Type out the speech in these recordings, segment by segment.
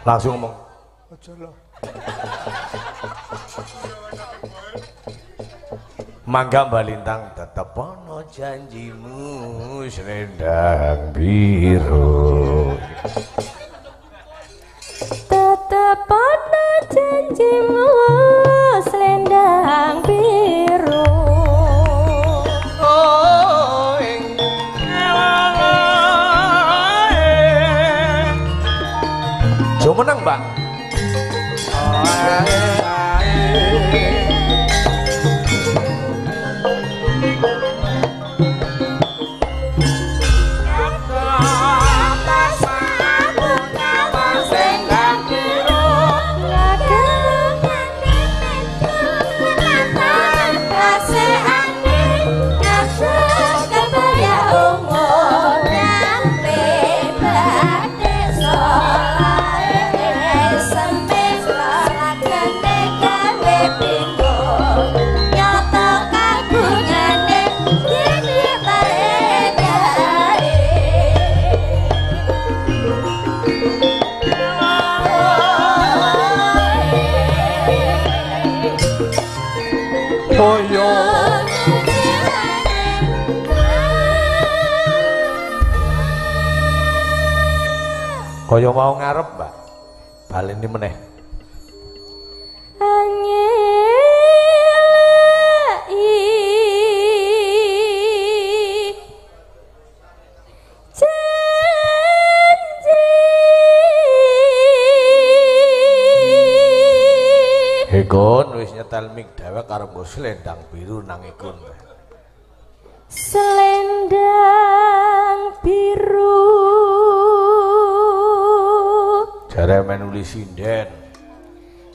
Langsung ngomong. Aja lah. Mangga Mbak Lintang tetep ono janjimu selendang biru. Tetep ono janjimu selendang biru. Oh, Jom menang, Mbak. Kaya mau ngarep, Mbak. Baleni meneh. Ikun wis nyetel mik dhewek karo mbok selendang biru nang ikun. Selendang biru. Jare menuli sinden.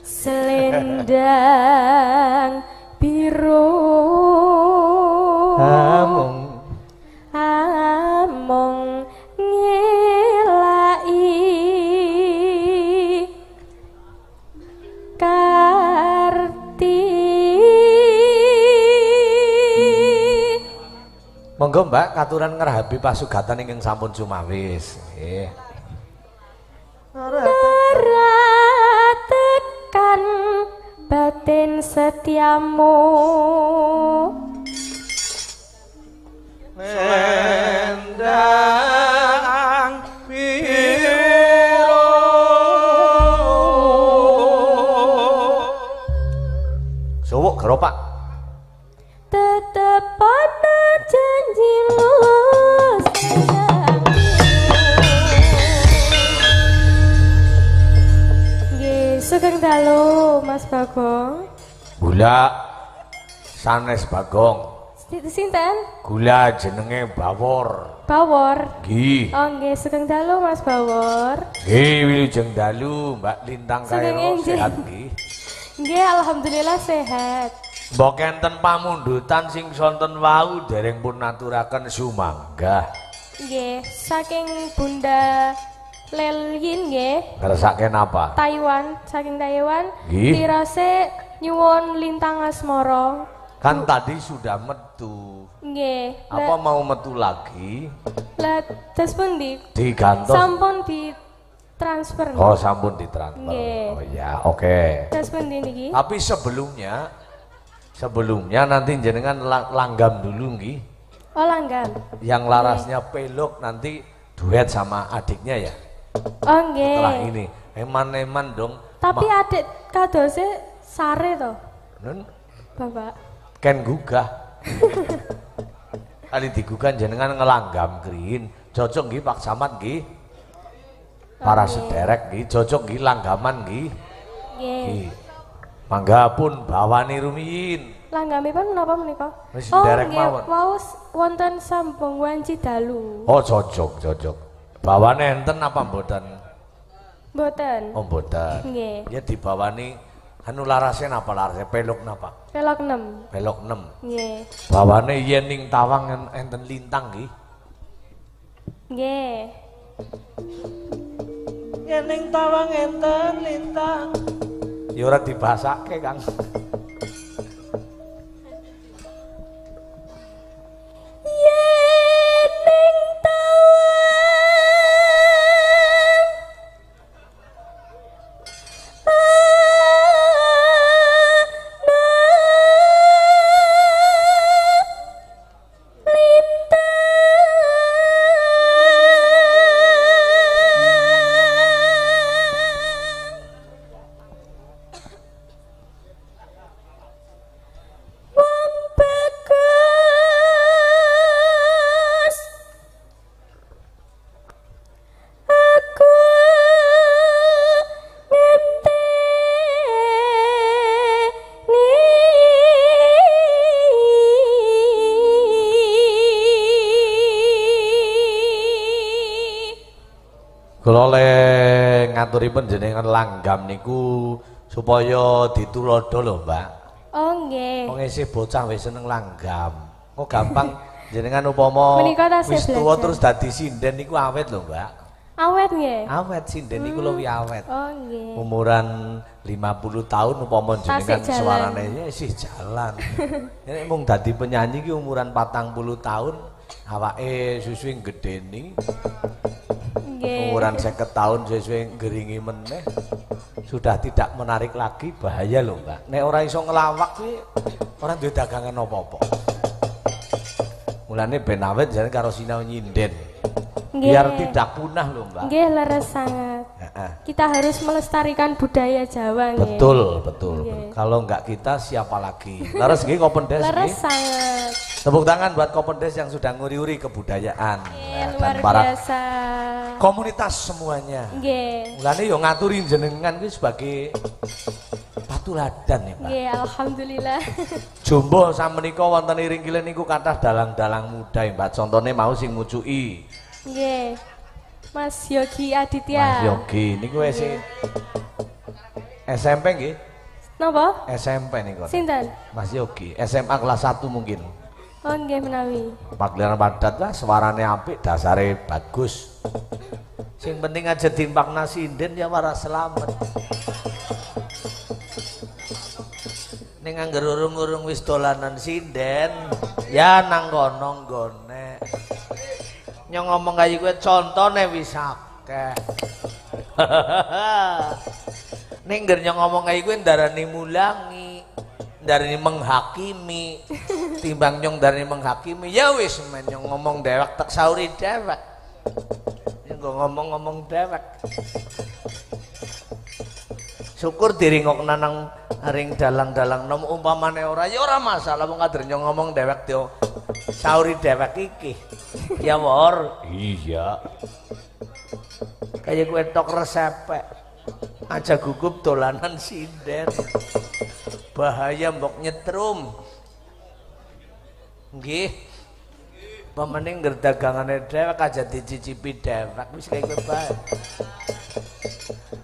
Selendang biru. Among ngelai karti. Monggo Mbak katuran ngerahabi pasugatan ingkang sampun sumawis. Nggih. Tekan batin setiamu. Selendang biru. Suwuk geropak. Tetep ana janjimu selendang biru. Nggih, sugeng dalu Mas Bagong. Gula sanes Bagong. Sinten? Gula jenenge Bawor. Bawor. Nggih. Oh nggih, sugeng dalu Mas Bawor. Nggih, wilujeng dalu Mbak Lintang Kairo sehat nggih. Nggih, alhamdulillah sehat. Mbok enten pamundutan sing sonten wau dereng pun naturaken sumanggah. Nggih, saking Bunda Lelyin nggih. Ngersake napa? Taiwan, saking Taiwan. Nggih. Tirase nyuwun lintang asmara. Kan tadi sudah metu. Nggih. Apa mau metu lagi? Lah tes pundi? Digantos. Sampun di transfer. Oh, sampun ditransfer. Nggih. Oh ya, oke. Tes pundi niki? Tapi sebelumnya nanti jenengan langgam dulu nggih. Oh, langgam. Yang larasnya peluk nanti duet sama adiknya ya. Oh, nggih. Setelah ini eman-eman dong. Tapi adik kadose sare to. Nun Bapak. ken gugah. Kali digugah jenengan ngelanggam green. Cocok nggih Pak Samad nggih. Para sederek nggih, cocok nggih langgaman nggih. Nggih. Mangga pun bawani rumiyin. Langgamipun menapa menika? Wis Oh, derek nggih, mawon. wau wonten sambung wanci dalu. Oh, cocok. Bawane enten apa mboten? Mboten. Oh, mboten. Nggih. Ya dibawani anu larase napa larase peluk napa? Pelok 6. Pelok 6. Nggih. Bawane yen ning tawang enten lintang nggih. Nggih. Yen ning tawang enten lintang. Ya ora dibasake, Kang. Yen ning tawang ngaturipun jenengan langgam niku supaya ditulodo lho, Mbak. Oh nggih. Wong isih bocah wis seneng langgam. Kok gampang jenengan upama wis tuwa terus dadi sinden niku awet lho, Mbak. Awet nggih. Awet sinden niku luwih awet. Oh nggih. Umuran 50 tahun upama jenengan suarane isih jalan. Nek mung dadi penyanyi ki umuran 40 tahun awake susuwe gedeni. Nggih. Umuran 50 tahun susuwe ngeringi meneh. Sudah tidak menarik lagi, bahaya loh, Mbak. Nek ora iso ngelawak kuwi ora duwe dagangan apa-apa. Mulane ben awet jane karo sinau nyinden. Biar tidak punah loh, Mbak. Nggih, leres sangat. Kita harus melestarikan budaya Jawa nggih. Betul, betul. Kalau enggak kita siapa lagi? Leres nggih Kopendes nggih. Leres sangat. Tepuk tangan buat Kopendes yang sudah nguri-uri kebudayaan. Luar biasa. Komunitas semuanya. Nggih. Mulane yo ngaturi jenengan kuwi sebagai patuladan ya, Pak. Nggih, alhamdulillah. Jumbo samenika wonten iring kilih niku kathah dalang-dalang muda, Mbak. Contone mau sing mucuki. Nggih. Mas Yogi Aditya. Mas Yogi niku wis SMP nggih? Napa? SMP niku. Sinten? Mas Yogi, SMA kelas 1 mungkin. Oh nggih menawi. Pagelaran padat lah, suarane apik, dasare bagus. Sing penting aja timpakna sinden ya waras selamat. Ning angger urung-urung wis dolanan sinden, ya nang kono nggone. Nyong ngomong kaya kowe contone wis akeh. Ning ngger nyong ngomong kaya kowe ndarani mulangi, ndarani menghakimi. Timbang nyong ndarani menghakimi, ya wis men nyong ngomong dewek tak sauri dewek. Nyong ngomong-ngomong dewek. Syukur diringokna nang ring dalang-dalang nom umpamane ora ya ora masalah wong kader nyong ngomong dewek yo sauri dewek iki. Ya wor. Iya. Kayak kowe tok resepek. Aja gugup dolanan sinden. Bahaya mbok nyetrum. Nggih. Pamening ngger dagangane dhewek aja dicicipi dhewek wis kaya kowe bae.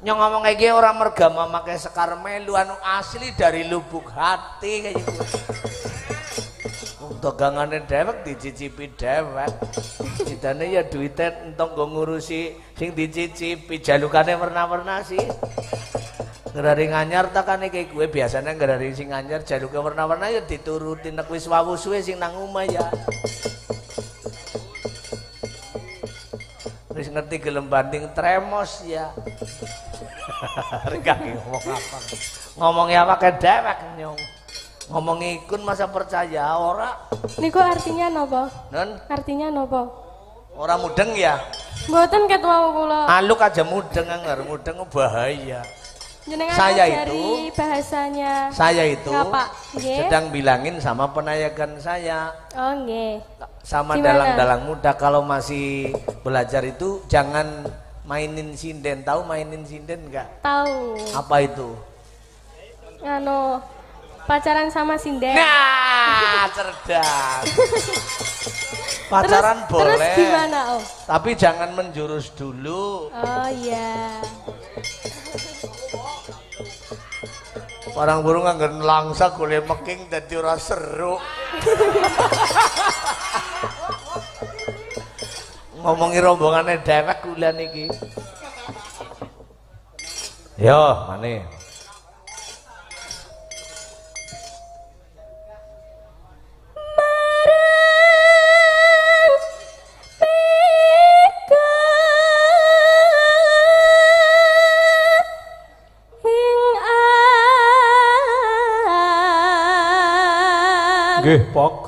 Nyong ngomong iki ora merga mamakai sekar melu anu asli dari lubuk hati kaya gitu. Dagangane dhewek dicicipi dhewek. Sidane ya duwite entuk nggo ngurusi sing dicicipi, jalukane warna-warna sih. Ngerari nganyar takane kaya gue biasanya ngerari sing nganyar jaluke warna-warna ya dituruti nek wis wawu suwe sing nang omah ya. Wis ngerti gelem banding tremos ya. Rekake ngomong apa? Ngomongnya apa ke dhewek nyong. Ngomong ikun masa percaya ora? Niku artinya napa? Nun? Artinya napa? Ora mudeng ya? Mboten ket wau kula. Aluk aja mudeng anger, mudeng bahaya. Jenengan Saya ajari bahasanya. Saya itu Ngapa? Nggih. sedang bilangin sama penayakan saya. Oh nggih. Sama Gimana? dalang-dalang muda kalau masih belajar itu jangan mainin sinden. Tahu mainin sinden enggak? Tahu. Apa itu? Anu pacaran sama sinden. Nah, cerdas. Pacaran boleh. Terus gimana, Om? Tapi jangan menjurus dulu. Oh iya. Barang burung anggar langsa golek meking dadi ora seru. Ngomongi rombongane dhewek kula niki. Yo, mane. Nggih, Pok.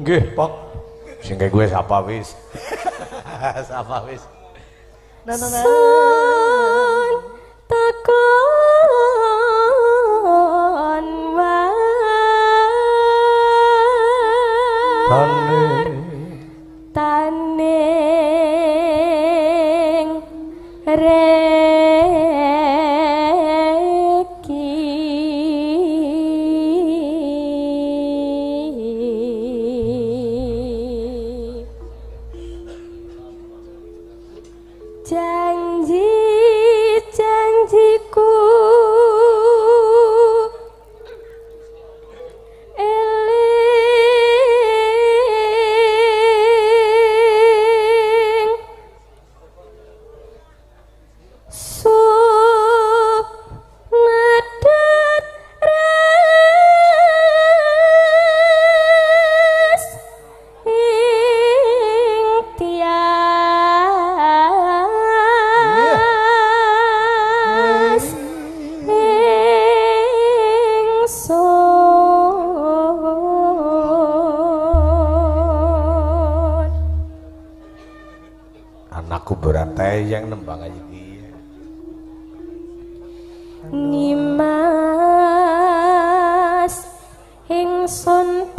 Nggih, Pok. Sing gue sapa wis. Sapa wis. Sun takon wae taning reki. teyeng nembang iki. Nimas ingsun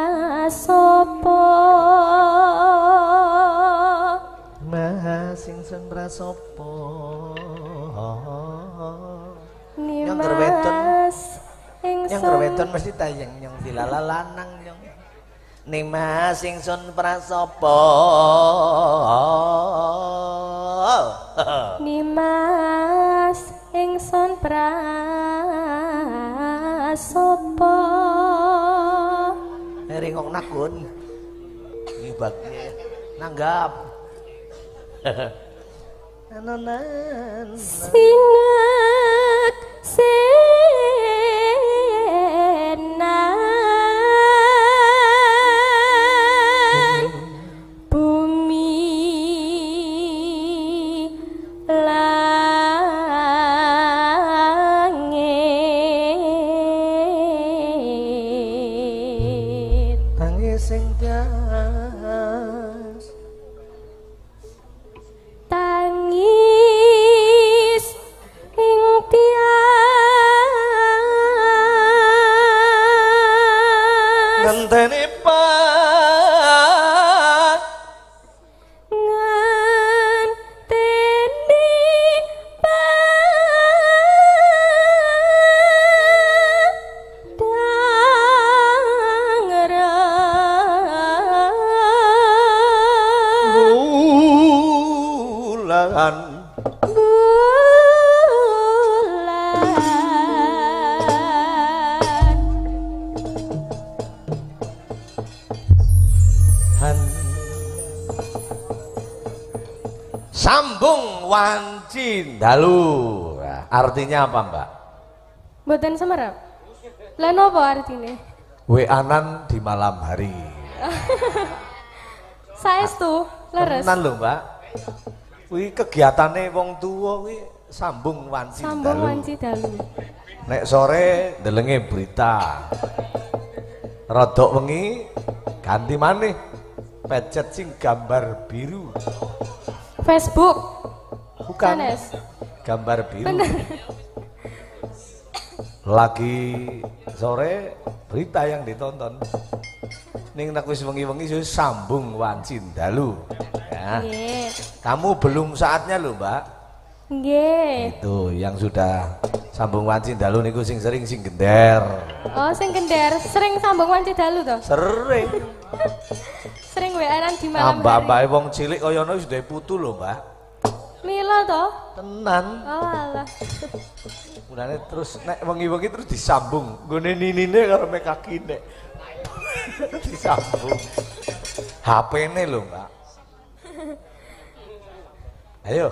prasopo Mas ingsun prasopo Nimas yang gerweton mesti tayang nyong dilala lanang nyong Nimas ingsun prasopo Nimas ingsun prasopo ringok nakun ibagnya nanggap singek senan bumi langit tangis sing das tangis ing tias ngenteni pat ngenteni bulan bulan han sambung wanci dalu. Nah, artinya apa Mbak? mboten semerap lha napa artine Weanan di malam hari. saestu leres Tenan lho Mbak. Kuwi kegiatane wong tuwa kuwi sambung wanci sambung dalu. wanci dalu Nek sore delenge berita. Rodok wengi ganti maneh pecet sing gambar biru. Facebook Bukan Sanes. gambar biru. Bener. Lagi sore berita yang ditonton. Ning nek wis wengi-wengi wis sambung wanci dalu. Ya. Nggih. Kamu belum saatnya lho, Mbak. Nggih. Itu yang sudah sambung wanci dalu niku sing sering sing gender. Oh, sing gender sering sambung wanci dalu to? Sering. Sering weanan di malam hari. Mbak-mbake wong cilik kaya ngono wis duwe putu lho, Mbak. Mila to? Tenan. Oh alah. Mulane terus nek wengi-wengi terus disambung. Nggone ninine karo mek kakine. Disambung. HP-ne lho, Mbak. Ayo.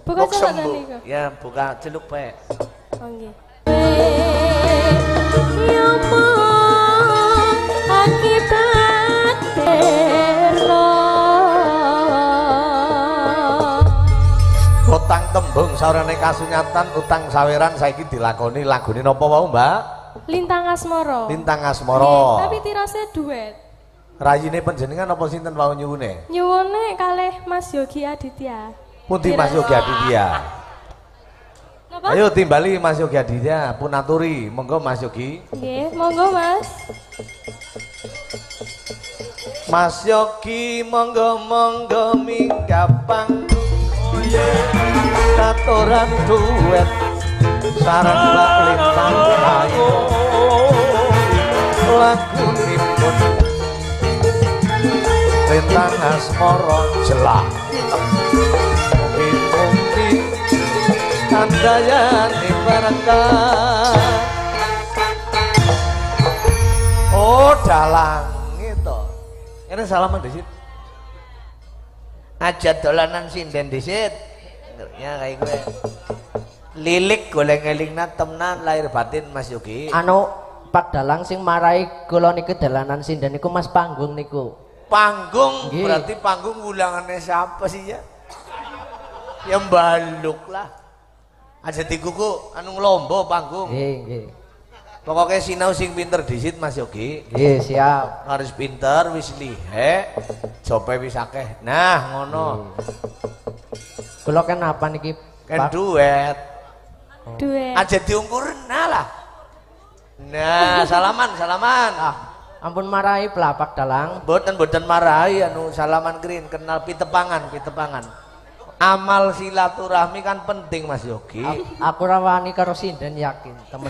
Buka Kok celok sembuh? niku. Ya, buka celuk pe. Oh nggih. Nyomong akibat teror. Utang tembung saurane kasunyatan, utang saweran saiki dilakoni lagune napa wae, Mbak? Lintang Asmara. Lintang Nggih, Asmara. tapi tirase duet. Rayine panjenengan apa sinten wau nyuwune? Nyuwune kalih Mas Yogi Aditya. Pundi Mas Yogi Aditya? Napa? Ayo timbali Mas Yogi Aditya, pun aturi. Monggo Mas Yogi. Nggih, monggo Mas. Mas Yogi monggo minggapang aturan duet sareng Mbak Lintang ayo lagunipun Lintang Asmara jelas mugi-mugi kandhayane berkah. Oh dalang itu ini salaman disit aja dolanan sinden disit ya kayak gue lilik goleng elingna temenan lahir batin Mas Yogi. Anu Pak Dalang sing marai kula niku dalanan sinden niku Mas Panggung niku. Panggung Nggih. berarti panggung ulangannya siapa sih ya? Ya baluk lah. Aja dikuku anu ngelombo panggung. Nggih, nggih. Pokoknya sinau sing pinter disit Mas Yogi. Nggih, siap. Harus pinter wis lihe, jope wis akeh. Nah, ngono. Kula kenapa niki? Kan duet. Duet. Aja diungkurna lah. Nah, salaman. Ah, ampun marahi pelapak dalang. Boten marahi anu salaman krin kenal pitepangan. Amal silaturahmi kan penting Mas Yogi. Aku rawani karo sinden yakin, temen.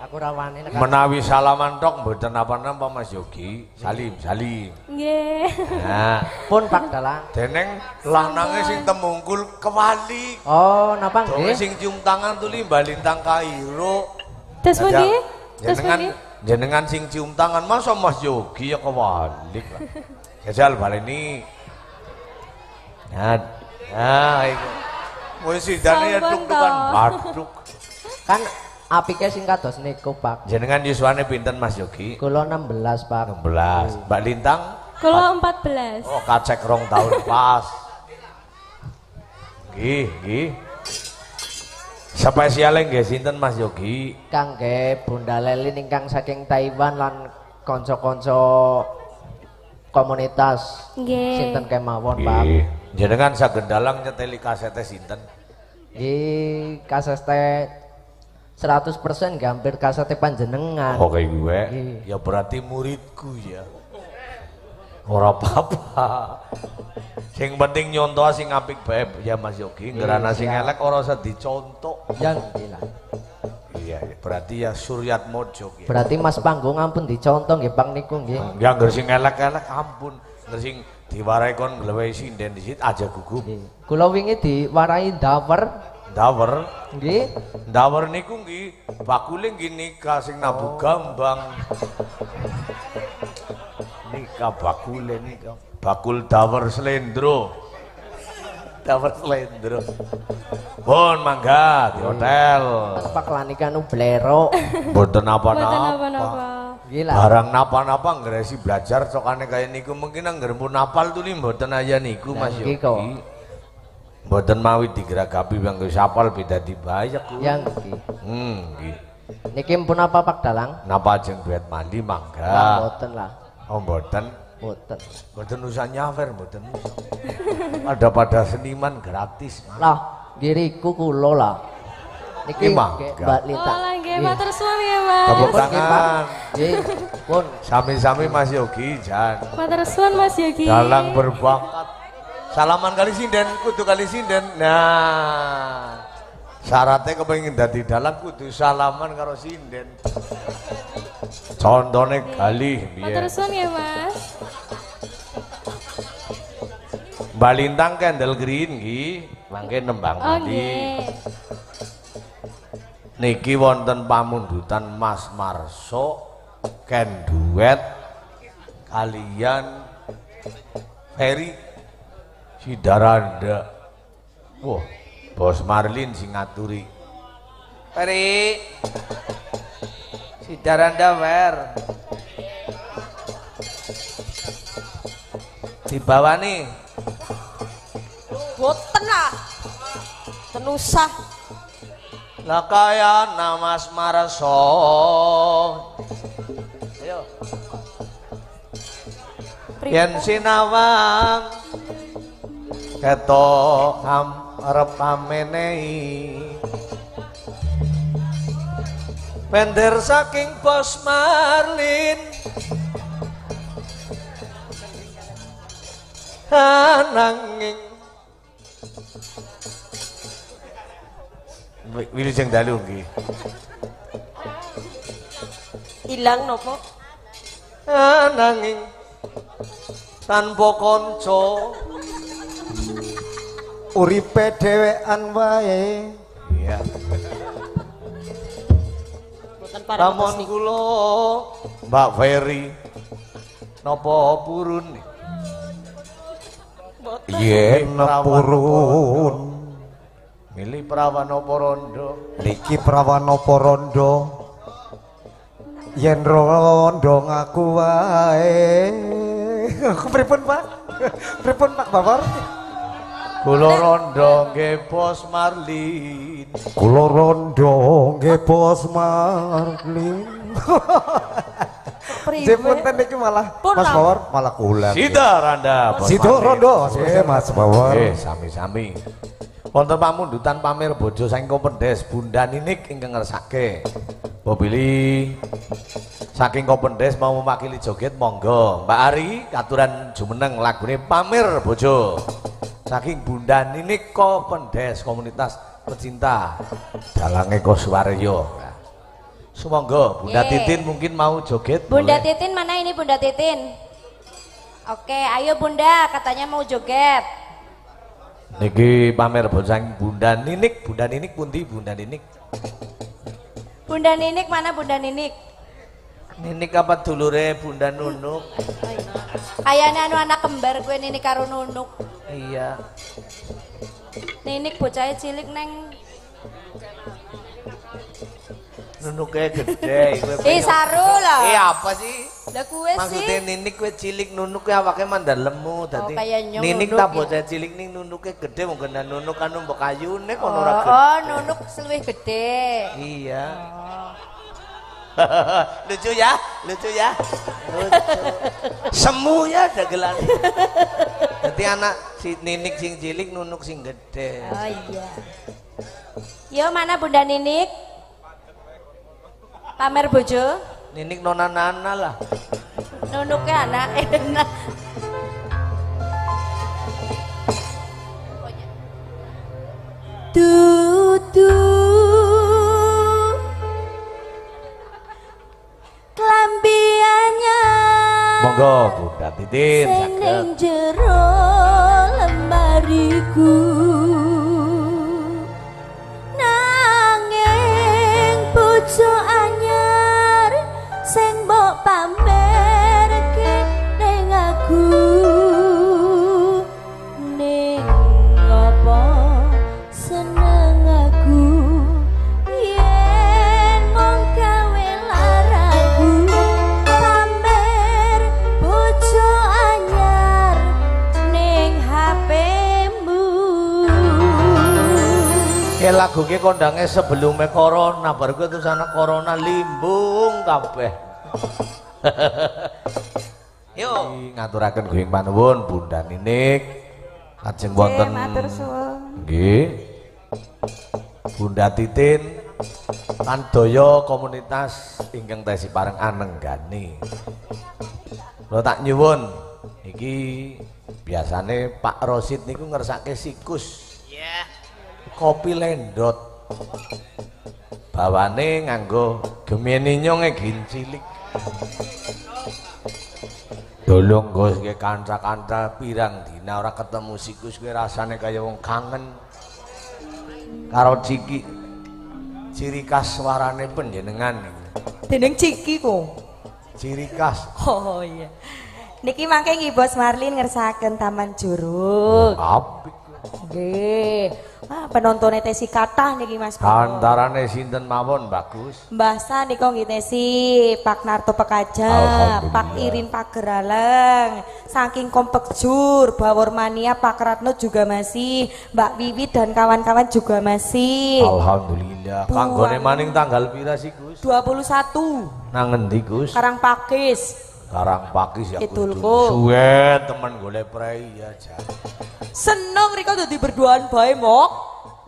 Aku rawani Menawi salaman tok mboten apa-apa Mas Yogi. Salim. Nggih. Nah, pun Pak Dalang. deneng lanange sing temungkul kewali. Oh, napa Donge nggih? sing cium tangan tuli balintang Kairo. Terus Ada- nggih? Terus nggih? jenengan sing cium tangan masa Mas Yogi ya kewalik lah. Jajal baleni. Nah, iku. Mun sidane ya Sampun duk-dukan toh. baduk. Kan apike sing kados niku, Pak. Jenengan yuswane pinten Mas Yogi? Kula 16, Pak. 16. Mbak Lintang? Kula 14. Oh, kacek rong tahun pas. Nggih. Spesiale nggih sinten Mas Yogi? Kangge Bunda Lelin ingkang saking Taiwan lan kanca-kanca komunitas Nggih. sinten kemawon, Pak. Nggih. Jenengan saged dalang nyeteli kasete sinten? Nggih, kasete 100% hampir kasete panjenengan. Oh kayak gue, Nggih. ya berarti muridku ya. Ora apa-apa. Sing penting nyontoh sing apik bae ya Mas Yogi. Ngerana sing siap. elek ora usah dicontoh. Ya nggih lah. Iya, berarti ya Suryat Mojo ya. Berarti Mas Panggung ampun dicontoh nggih Bang niku nggih. Ya ngger sing elek-elek ampun. Ngger sing diwarai kon nglewehi sinden disit aja gugup. Nggih. Kula wingi diwarai dawer Dawer, nggih. dawer niku nggih bakule nggih nikah sing nabu gambang. Nikah bakule nikah. Bakul dawer slendro. Dawer slendro. Pun mangga di hotel. Pak Lanika nu blero. Mboten Mboten napa-napa. apa-apa. Gila. Barang napa-napa ngresi belajar cokane kaya niku mungkin angger pun napal tuli mboten aya niku Mas Nah, iki kok. Yogi. Mboten mawi digeragapi bangku sapal beda dibayek ku. Yang nggih. Nggih. Niki pun apa Pak Dalang? Napa ajeng duet mandi Lah mangga. mboten lah. Oh mboten. Mboten. Mboten usah nyawer mboten. Ada pada seniman gratis. Lah, ngiriku kula lah. Niki Iki mangga. nggih, Mbak Lita. Oh, nggih, matur suwun ya, Mas. Tepuk Pun, nggih, Pak. tangan. Nggih, pun. Sami-sami Mas Yogi jan. Matur suwun Mas Yogi. Dalang berbakat. Salaman kali sinden, kudu kali sinden. Nah, syaratnya kepengin dadi dalang kudu salaman karo sinden. Contohnya kali Matur biyen. suwun ya, Mas. Mbak Lintang Candle Green nggih, mangke nembang Oh, tadi. nggih. Niki wonten pamundutan Mas Marso ken duet kalian Ferry Sidaranda. Wah, Bos Marlin sing ngaturi. Ferry Sidaranda wer. Dibawani. Boten lah. Tenusah. Lah kaya Mas Marso. Ayo. Yen sinawang ketok arep amenehi. Pender saking Bos Marlin. Nanging Wilujeng dalu nggih. Ilang nopo? Nanging tanpa kanca uripe dhewean wae. iya Boten pareng lamun kula Mbak Ferry napa purun Boten. yen Purun milih prawan apa rondo niki prawan apa rondo yen rondo ngaku wae. Pripun Pak? Pripun Pak Bawor? Kula rondo nggih Bos Marlin. Kula rondo nggih Bos Marlin. Sepunten niki malah Mas Power malah kula. Sida Randa Bos Sida Marlin. rondo seperti Mas Power. Sami-sami. Wonten pamundutan pamer bojo saking Kopendes Bunda Ninik ingkang ngersake. Bobili saking Kopendes mau mewakili joget monggo. Mbak Ari katuran jumeneng lagune pamer bojo. Saking Bunda Ninik Kopendes komunitas pecinta dalange Koswaryo. Sumangga Bunda Titin mungkin mau joget. Bunda boleh? Titin mana ini Bunda Titin? Oke, ayo Bunda, katanya mau joget. Niki pamer bocah Bunda Ninik pundi Bunda Ninik? Bunda Ninik mana Bunda Ninik? Ninik apa dulure Bunda Nunuk? Kayaknya anu anak kembar gue Ninik karo Nunuk. Iya. Ninik bocahnya cilik neng. Nunuknya gede. Saru lah. Apa sih? Lah kue sih. Maksudnya Ninik kue cilik Nunuknya awake mandar lemu dadi. kayak nyong Ninik Nunuk tak ya. bocah cilik ning Nunuknya gede mungkin Nunuk kan mbok kayune kono ora gede. Oh, Nunuk luwih gede. Iya. Lucu ya, lucu. Semu ya dagelan. Jadi anak si Ninik sing cilik, Nunuk sing gede. Oh iya. Yo mana Bunda Ninik? Pamer bojo. Ninik nona-nana lah. Nunuknya anak enak. Tutu klambiannya Monggo Bunda Titin saged. seneng jero lemariku nanging bojo anyar sing mbok pamerke ning aku ning apa seneng aku yen mung gawe laraku pamer bojo anyar ning HP-mu. Ke lagu ke kondange sebelumnya corona, baru gue tuh sana corona limbung kabeh. Yuk ngaturaken guing panuwun Bunda Ninik. Lajeng wonten nggih. Bunda Titin lan daya komunitas ingkang tesi pareng anenggani. Lo tak nyuwun iki biasane Pak Rosid niku ngersake sikus. Kopi lendot bawane nganggo gemeni nyonge gincilik dolong gos ke kanca-kanca pirang dina ora ketemu sikus gue rasane kaya wong kangen karo ciki ciri khas suarane panjenengan Dening Ciki kok. ciri khas Oh iya. Niki mangke nggih Bos Marlin ngersaken Taman Juruk. apik Nggih. Penontonnya tesi kathah niki Mas Bro. antarane sinten mawon bagus Mbah San niko nggih tesi Pak Narto Pekaja, Alhamdulillah. Pak Irin Pak Geraleng, saking Kompak Jur, Bawor Mania Pak Ratno juga masih, Mbak Wiwi dan kawan-kawan juga masih. alhamdulillah kanggone maning tanggal pira sih Gus 21 nang endi Gus Karangpakis. Karangpakis ya Kidulku. kudu suwe temen golek prei ya jan. Seneng riko dadi berduaan bae mok.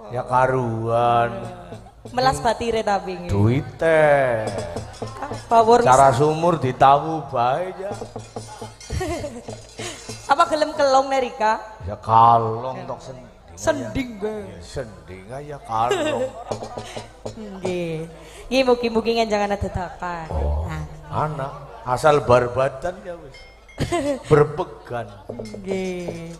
Ya karuan Melas batire tapi nggih. duite Bawor cara sumur ditawu bae ya. apa gelem kelong Nerika? Ya kalong tok sending. Sending gue. Ya sending ya kalong. Nggih. Nggih mugi-mugi ngenjangan dadakan. Oh, Nah, anak asal barbatan ya wis. Berpegan. nggih.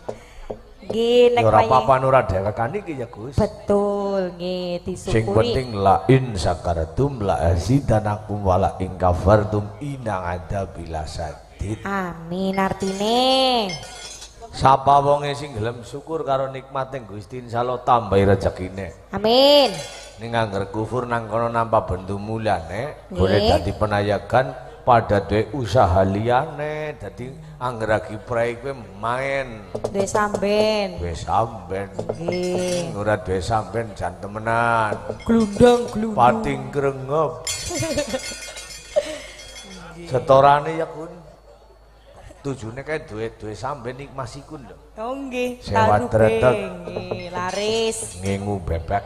Nggih nek Ya ora paye- apa-apa ora dewekan iki ya Gus. Betul nggih Sing disyukuri. penting la in sakartum la azidanakum wala in kafartum inang ada bila sadid. Amin artine. Sapa wonge sing gelem syukur karo nikmating Gusti insyaallah tambahi rezekine. Amin. Ning angger kufur nang kono nampa bendu mulane Nggih. boleh dadi penayagan pada duwe usaha liyane dadi angger lagi prei kowe main Duwe samben. duwe samben Nggih. ora duwe samben jan temenan Glundang. pating grengep setorane ya kun tujune kae duwe samben iki Mas Ikun lho Oh nggih. Sewa Taruh dretek. nggih, laris. ngingu bebek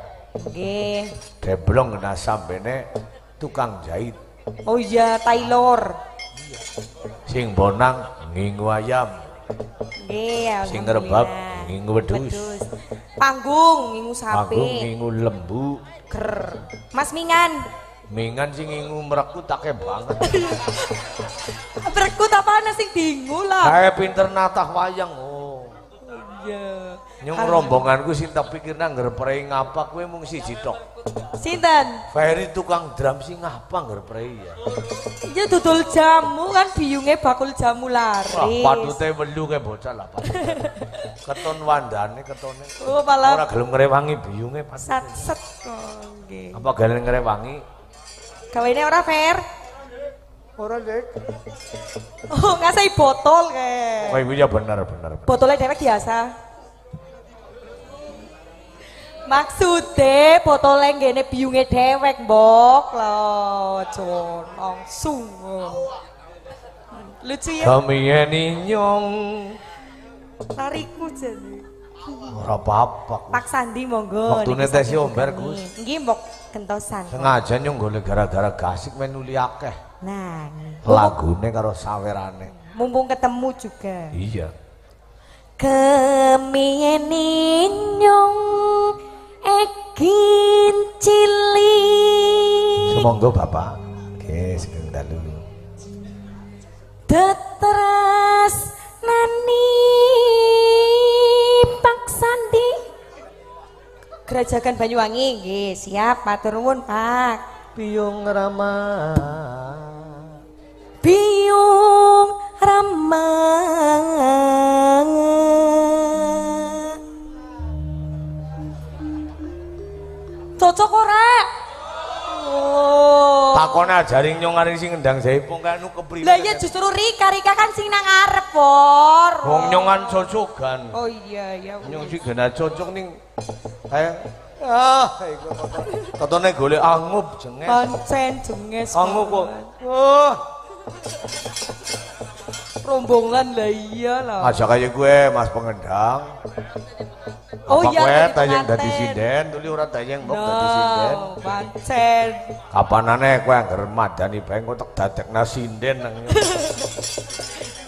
Nggih. deblong kena sambene tukang jahit Oh iya, tailor. sing bonang ngingu ayam Nggih, sing ngerebab alhamdulillah. ngingu wedhus Panggung ngingu sapi. agung ngingu lembu Ger. Mas Mingan. mingan sing ngingu merekut take banget Berekut apaan sing dingu lah. kae pinter natah wayang oh Iya. nyung rombonganku sing tak pikir nang ngger prei ngapa kowe mung siji tok Sinten? Ferry tukang drum sing ngapa ngger prei ya Iya dodol jamu kan biyunge bakul jamu wah laris. patute welu kae bocah lah patute keton wandane ketone Oh malah ora gelem ngrewangi biyunge patute sat-set. Oh nggih. apa gelem ngrewangi Gawene ora fair. Ora Dek. Oh ngasai botol ke. oh iya bener Botolnya dewek biasa. Maksude botolnya ngene biyunge dewek mbok lho, Jon langsung. Lucu ya. kami eni nyong Tariku jadi. ora apa-apa Pak Sandi monggo. Waktune niki tes saking omber, bengi. Gus. Nggih mbok gentosan. sengaja nyong golek gara-gara gasik menuli akeh Nah, lagune karo sawerane mumpung ketemu juga. iya Kemiyene nyong egin cili. semonggo bapak oke sing dalu Teteras nani Pak Sandi. Gerajakan Banyuwangi nggih, siap matur nuwun Pak. Biyung Rama Biyung Rama. Cocok ora? Oh. takone ajaring nyong aring sing ngendang jaipong kanu kepriwe Lah ya justru Rika kan sing nang arep, Por. wong nyongan cocokan Oh iya ya. nyong sing gena cocok ning kayak iku ketone golek angup jenges Pancen jenges. angup kok rombongan lah iya lah. aja kaya gue Mas Pengendang Oh apa iya, kowe jadi tayang penganten. dadi sinden tuli ora tayang mbok dadi sinden Pancen. kapanane kowe angger madani bae kok tak dadekna sinden nang nyong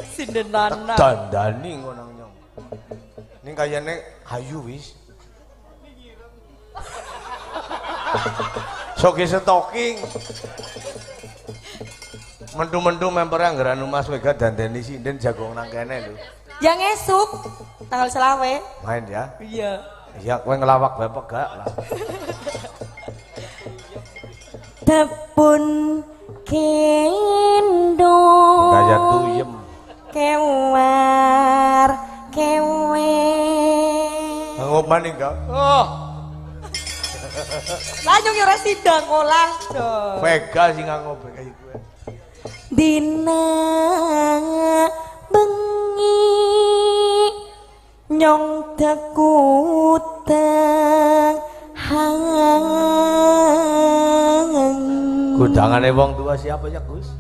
Sinden nana. dandani ngono nang nyong ning kayane ayu wis soge stalking mentu-mentu member anggaran Mas Wega dandani sinden jagong nang kene lho Yang esuk tanggal selawe. main ya Iya. iya kowe ngelawak bae pegak lah Tepun kendo. gaya tuyem Kewar kewe. ngopan enggak oh Lanjung yo ora sidang olah, Jo. Vega sing ngopi kaya kowe Dina bengi nyong tekutang Gudangane wong tua siapa ya Gus?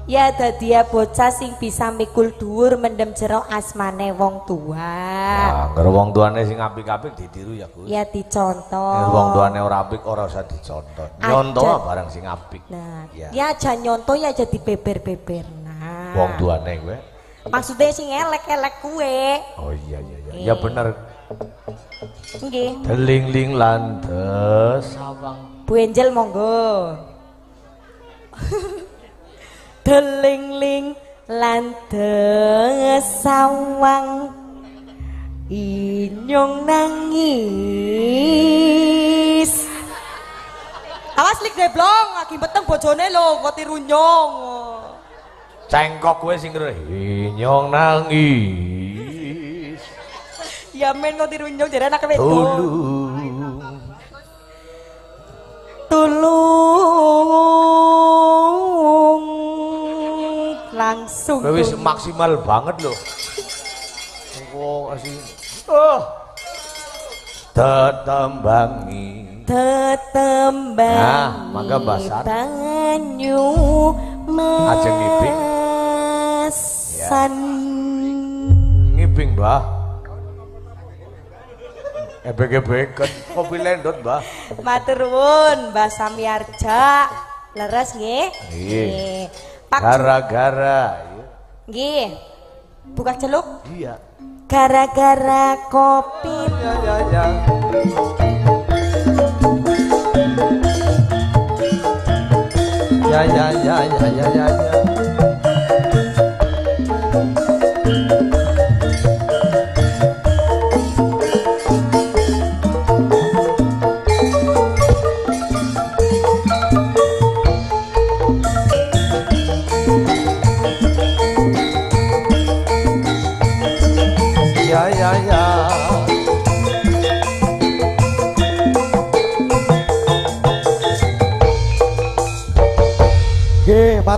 Ya dadi bocah sing bisa mikul dhuwur mendem jero asmane wong tua. Nah, karo wong tuane sing apik-apik ditiru ya Gus. Ya dicontoh. Nek wong tuane ora apik ora usah dicontoh. Nyontoh barang sing apik. Nah, Ya. ya aja nyontoh ya jadi beber-beber. Nah. Wong tuane kowe. Maksudnya sing elek-elek kue. Oh iya iya iya. Ya bener. Nggih. Deling-ling landes sawang. Bu Angel monggo. Deling-ling landes sawang inyong nangis. Awas lik deblong, lagi beteng bojone lho, kok tiru nyong. Cengkok kowe sing nyong nangis. Ya men kok tiru nyong jare anak wedok. Tulung. langsung. Wis maksimal banget loh. Oh, asih. Oh. Tetembangi. Tetembangi. Nah, mangga basan. Banyu Ajeng ngiping. masan. Ngiping, Mbah. Ebek-ebeken kopi lendot, Mbah. Matur nuwun, Mbah Samiarja. Leres nggih? Nggih. Pak Gara-gara. nggih. Buka celuk. Iya. Gara-gara kopi. Ya. Ya.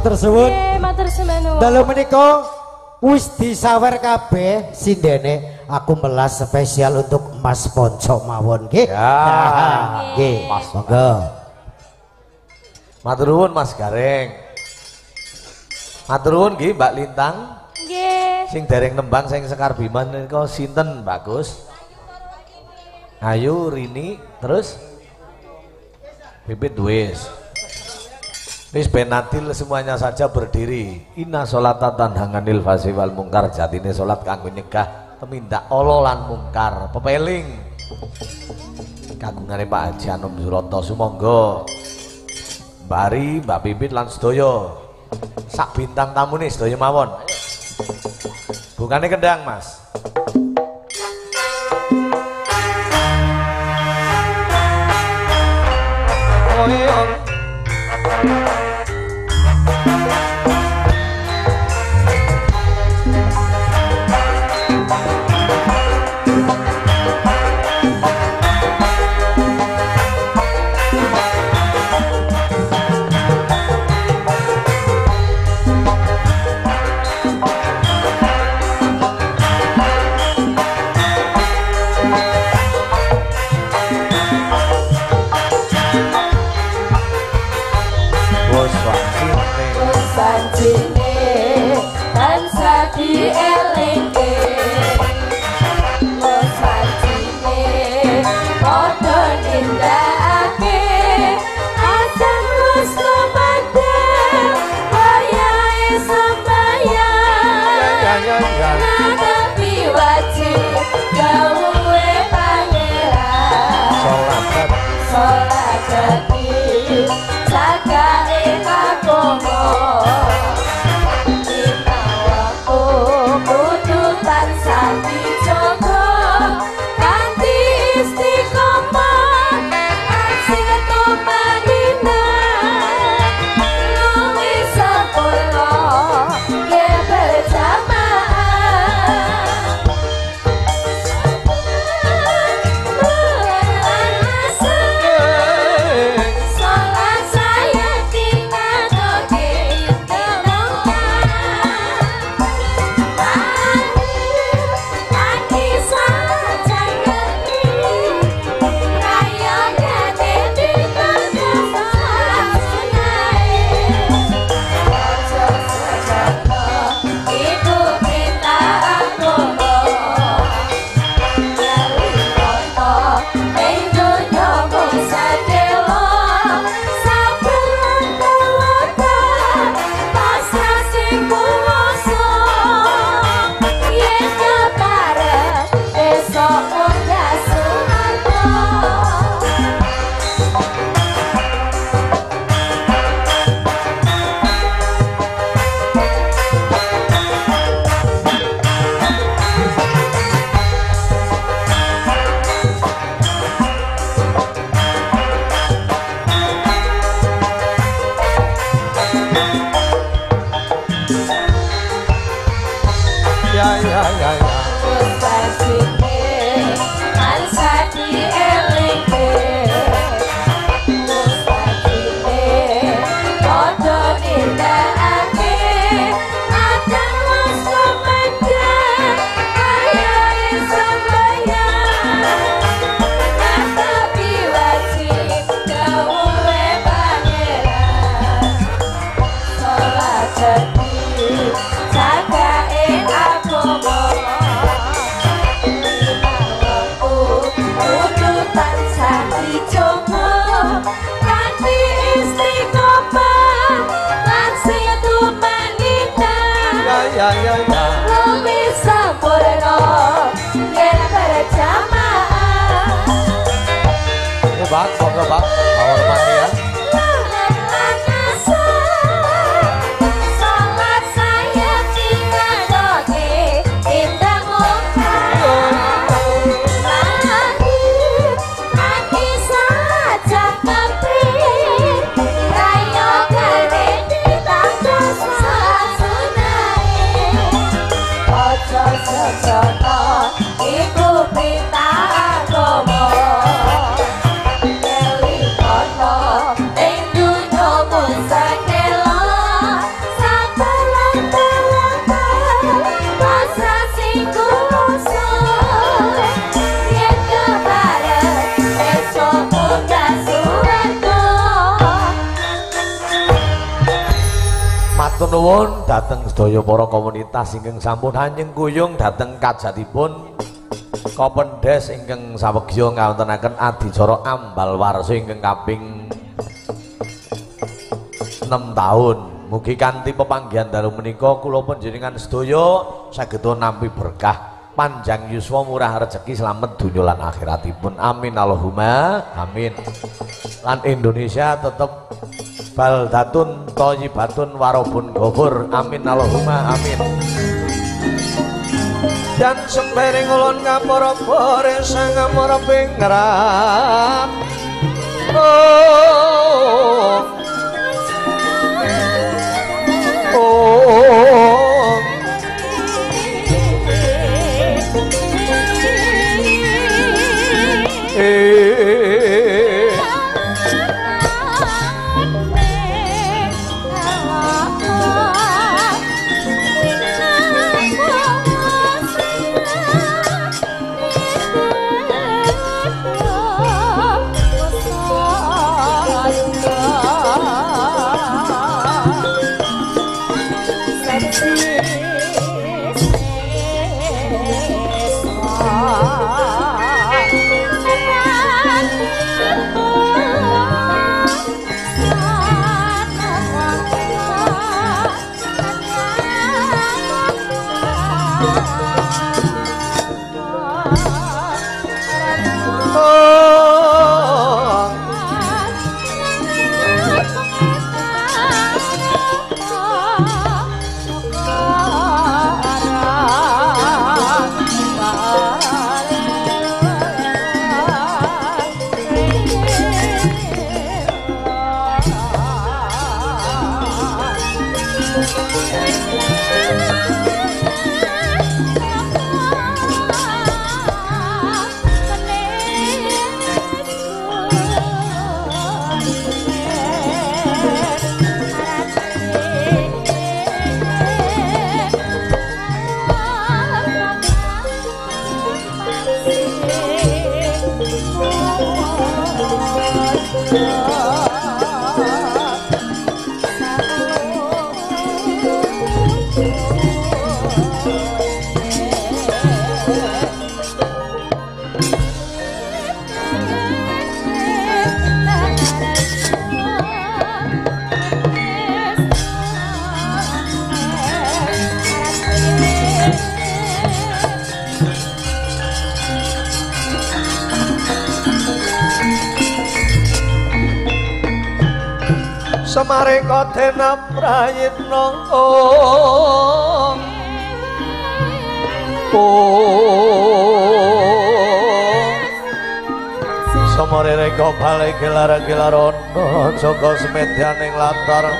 Matur suwun. Matur suwun. Dalu menika wis disawer kabeh sindene aku melas spesial untuk Mas Ponco mawon nggih. Ya. Nggih, Mas. Monggo. Matur nuwun Mas Gareng. Matur nuwun nggih Mbak Lintang. Nggih. Sing dereng nembang sing Sekar Biman niku sinten bagus? Ayu Rini terus Pipit wis. Wis benatil semuanya saja berdiri. Inna sholata tanhanganil fahsyi wal mungkar. Jatine salat kanggo nyegah tumindak ala lan mungkar. Pepeling kagungane Pak Haji Anom Suroto sumangga. Mbari, Mbak Pipit lan sedaya. Sak bintang tamune sedaya mawon. Bukane kendang, Mas. rezeki jagae agama kudu tansah dicoba kanthi istiqomah lan sing tumanita ya lebih sempurna yen berjamaah Bang, monggo Bang, Bawor Mania. Salat saya dikadoke indah muka Lagi saja kepri Rayo kare ditangga sasunai Ojo sejono iku perintah agama Matur nuwun dhateng sedaya para komunitas ingkang sampun anjing kuyung dhateng kajatipun Kopendes ingkang sawegya ngawontenaken adicara ambal warsa ingkang kaping 6 tahun. Mugi kanthi pepanggihan dalu menika kula panjenengan sedaya saged nampi berkah panjang yuswa murah rezeki slamet donya lan akhiratipun. Amin Allahumma amin. Lan Indonesia tetep baldatun thayyibatun warabun ghafur. Amin Allahumma amin. Dan sembering ulun ngapara pore sang ngamara pingrat Samareka dena prayitna Samareka bali gelar-gelarana Joko semedyaning latar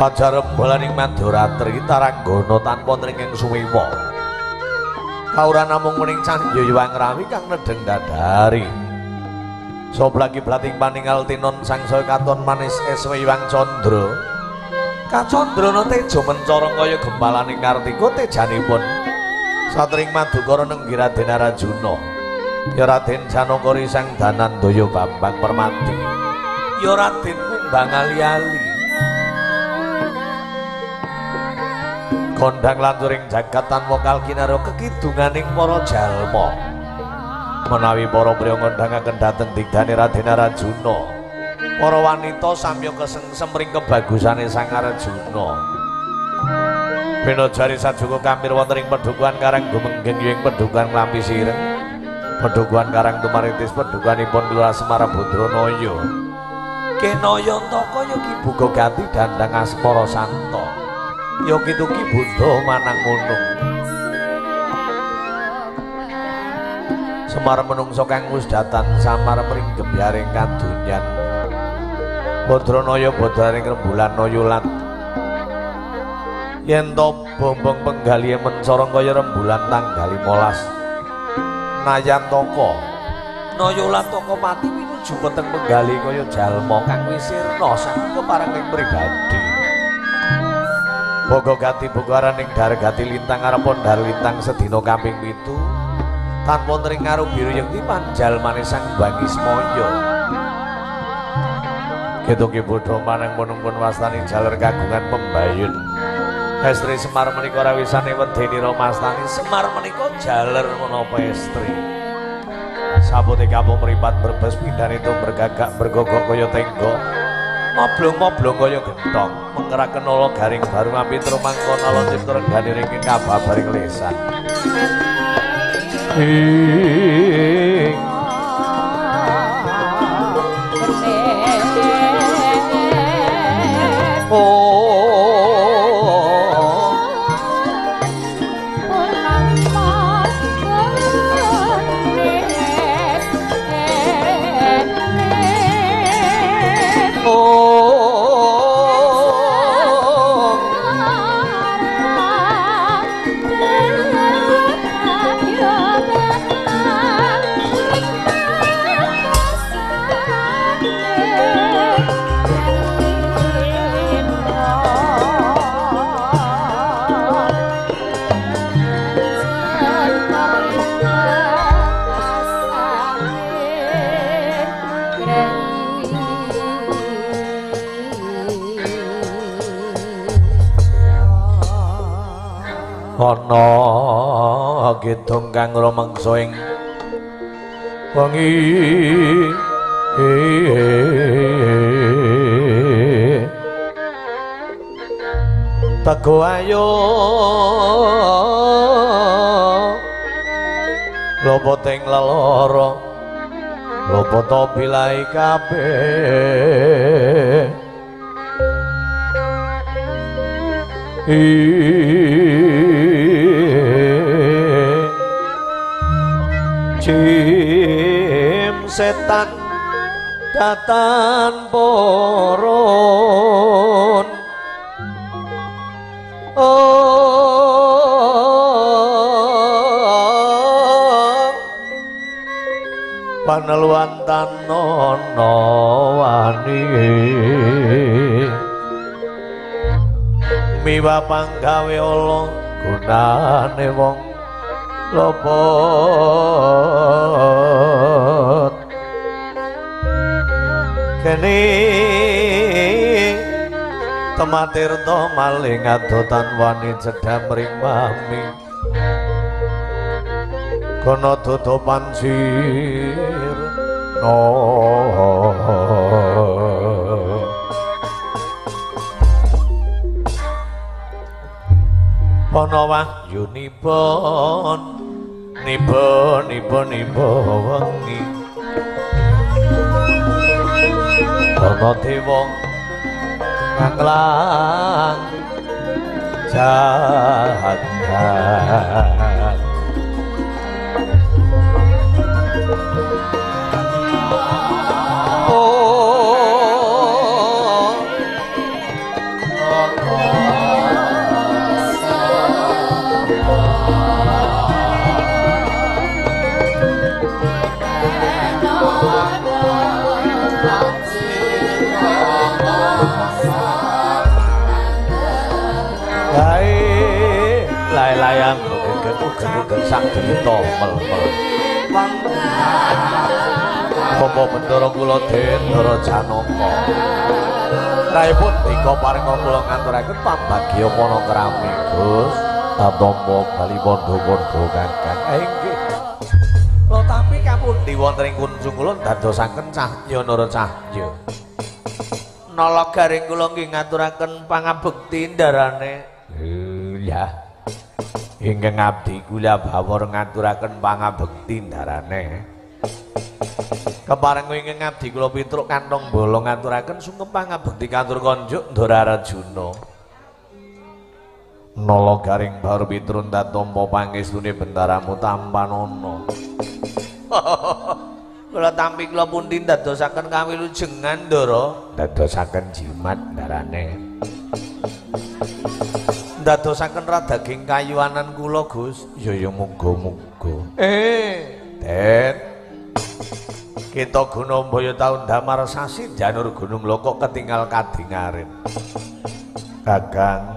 Pajar bolaning Maduratri Taranggana tanpa nringing suwiwa kawuran namung muning Candyawiwang Rawi kang nedeng dadari soblagi blating paninggal tinon sangsaya katon manis Eswiwang Candra Kacandrana teja mencorong kaya gempalaning Kartika tejanipun Satring Madukara nenggi Raden Arjuna. Ya Raden Janakari sang Danandaya Bambang Permati. Ya Raden Kumbang Ali-ali. Kondang lanturing jagat tanpa kalkinaro kekidunganing para jalma. Menawi para priya ngondhangaken dhateng digdane Raden Arjuna. Para wanita samya kesengsem ring kebagusane Sang Arjuna. Bena jari sajuga kampir wonten ing Pedhukuhan Karang Gumenggeng ing Pedhukuhan Klampi Sireng. Pedhukuhan Karang Tumaritis Pedhukuhanipun Kelurahan Semar Badranaya. Kenaya Ntaka ya Ki Buga Gati Dandang Asmara Santa. Ya kitu Ki Budha Manang Munung. Semar menungso kang wis datan samar mring gebyaring kadunyan. Badranaya bodaring rembulan Nayulat. Yen to bombong penggalihe mencorong kaya rembulan tanggal 15 Nayantaka Nayulat Taka mati pinuju peteng penggali kaya jalma kang wis sirna saking keparenging pribadi. Boga Gati bukaran ing Dargati lintang arepon dar lintang sedina kaping 7 tanpa nring ngaruh biru yekti panjalmane Sang Bangi Semaya. Kitu Ki Budha Manang Munung pun wastani jaler kagungan pembayun. Estri Semar menika rawisane wedeni Ramastani Semar menika jaler menapa estri. Sabote kampung mripat Brebes pindhane itu bergagak bergogok kaya tenggo. Moblong-moblong kaya gentong, mengeraken ala garing baru ngapitra mangkana lan cipta renggane ringking kababaring lesan. Ana kidung kang rumangsa ing wengi Tego ayo lopoting lelara lopota bilai kabeh Jim setan datan poron paneluan tanono wani miwa panggawe Allah gunane wong lopot kene tematirta maling adotan wani cedham ring mami kono tutupan sir no Ana wahyu nipon niba wengi ana dewa nganglang jagat mugeng-mugeng sak dita mel-mel. Bapak Bendara kula Dendra Janaka. Raipun dika paringa kula ngaturaken pambagya panakrami Gus. Tatombo bali pondo-pondo Kakang. Inggih. Lo tapi kapundi wonten ing kunjung kula dadosaken cahya nara cahya. Nala garing kula nggih ngaturaken pangabekti ndarane. Ya. Ingkang abdi kula bawor ngaturaken pangabekti ndarane. Kepareng ingkang abdi kula pitruk kantong bolong ngaturaken sungkem pangabekti katur konjuk Ndara Arjuna. Nala garing baru pitrun tatompo pangestune bentaramu Tampanana. Kula tampi kula pundi dadosaken kawilujengan Ndara, dadosaken jimat ndarane. Dadosaken radaging kayuanan kula Gus. Ya muga-muga. Den. Kita Gunambaya taun damar sasi janur Gunung Loko ketinggal kadingaren. Kakang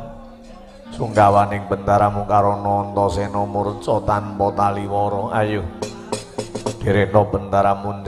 sunggawaning bentaramu karana Antasena murca tanpa taliwara. Ayo direna bentaramu